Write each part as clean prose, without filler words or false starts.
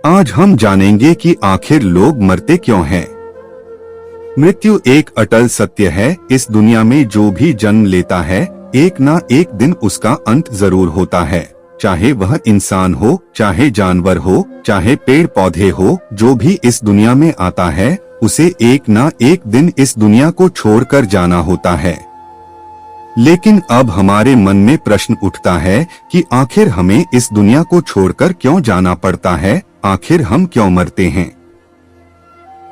आज हम जानेंगे कि आखिर लोग मरते क्यों हैं। मृत्यु एक अटल सत्य है। इस दुनिया में जो भी जन्म लेता है एक ना एक दिन उसका अंत जरूर होता है। चाहे वह इंसान हो, चाहे जानवर हो, चाहे पेड़ पौधे हो, जो भी इस दुनिया में आता है उसे एक ना एक दिन इस दुनिया को छोड़कर जाना होता है। लेकिन अब हमारे मन में प्रश्न उठता है कि आखिर हमें इस दुनिया को छोड़कर क्यों जाना पड़ता है। आखिर हम क्यों मरते हैं?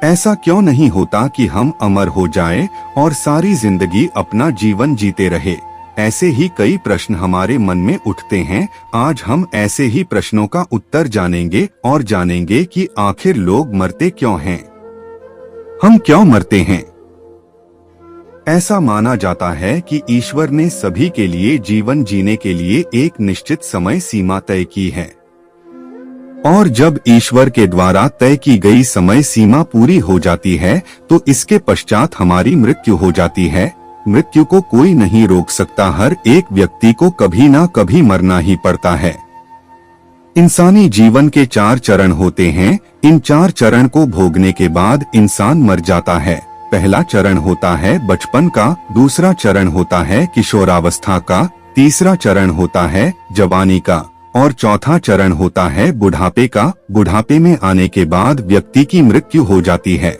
ऐसा क्यों नहीं होता कि हम अमर हो जाएं और सारी जिंदगी अपना जीवन जीते रहे। ऐसे ही कई प्रश्न हमारे मन में उठते हैं। आज हम ऐसे ही प्रश्नों का उत्तर जानेंगे और जानेंगे कि आखिर लोग मरते क्यों हैं, हम क्यों मरते हैं। ऐसा माना जाता है कि ईश्वर ने सभी के लिए जीवन जीने के लिए एक निश्चित समय सीमा तय की है और जब ईश्वर के द्वारा तय की गई समय सीमा पूरी हो जाती है तो इसके पश्चात हमारी मृत्यु हो जाती है। मृत्यु को कोई नहीं रोक सकता। हर एक व्यक्ति को कभी ना कभी मरना ही पड़ता है। इंसानी जीवन के 4 चरण होते हैं। इन 4 चरण को भोगने के बाद इंसान मर जाता है। पहला चरण होता है बचपन का, दूसरा चरण होता है किशोरावस्था का, तीसरा चरण होता है जवानी का और चौथा चरण होता है बुढ़ापे का। बुढ़ापे में आने के बाद व्यक्ति की मृत्यु हो जाती है।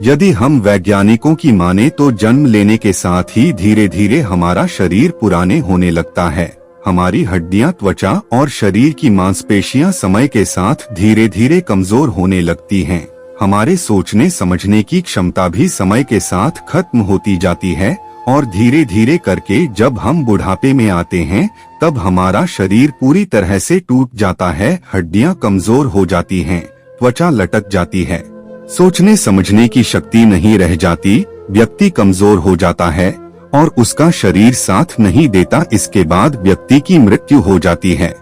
यदि हम वैज्ञानिकों की माने तो जन्म लेने के साथ ही धीरे धीरे हमारा शरीर पुराने होने लगता है। हमारी हड्डियां, त्वचा और शरीर की मांसपेशियां समय के साथ धीरे धीरे कमजोर होने लगती हैं। हमारे सोचने समझने की क्षमता भी समय के साथ खत्म होती जाती है और धीरे धीरे करके जब हम बुढ़ापे में आते हैं तब हमारा शरीर पूरी तरह से टूट जाता है। हड्डियां कमजोर हो जाती हैं, त्वचा लटक जाती है, सोचने समझने की शक्ति नहीं रह जाती। व्यक्ति कमजोर हो जाता है और उसका शरीर साथ नहीं देता। इसके बाद व्यक्ति की मृत्यु हो जाती है।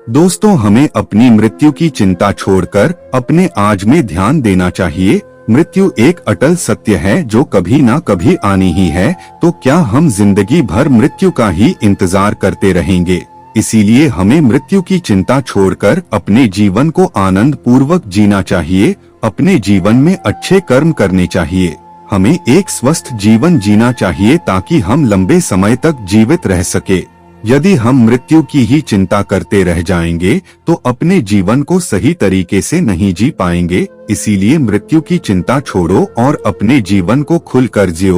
दोस्तों, हमें अपनी मृत्यु की चिंता छोड़कर अपने आज में ध्यान देना चाहिए। मृत्यु एक अटल सत्य है जो कभी ना कभी आनी ही है। तो क्या हम जिंदगी भर मृत्यु का ही इंतजार करते रहेंगे? इसीलिए हमें मृत्यु की चिंता छोड़कर अपने जीवन को आनंद पूर्वक जीना चाहिए। अपने जीवन में अच्छे कर्म करने चाहिए। हमें एक स्वस्थ जीवन जीना चाहिए ताकि हम लंबे समय तक जीवित रह सके। यदि हम मृत्यु की ही चिंता करते रह जाएंगे तो अपने जीवन को सही तरीके से नहीं जी पाएंगे। इसीलिए मृत्यु की चिंता छोड़ो और अपने जीवन को खुलकर जियो।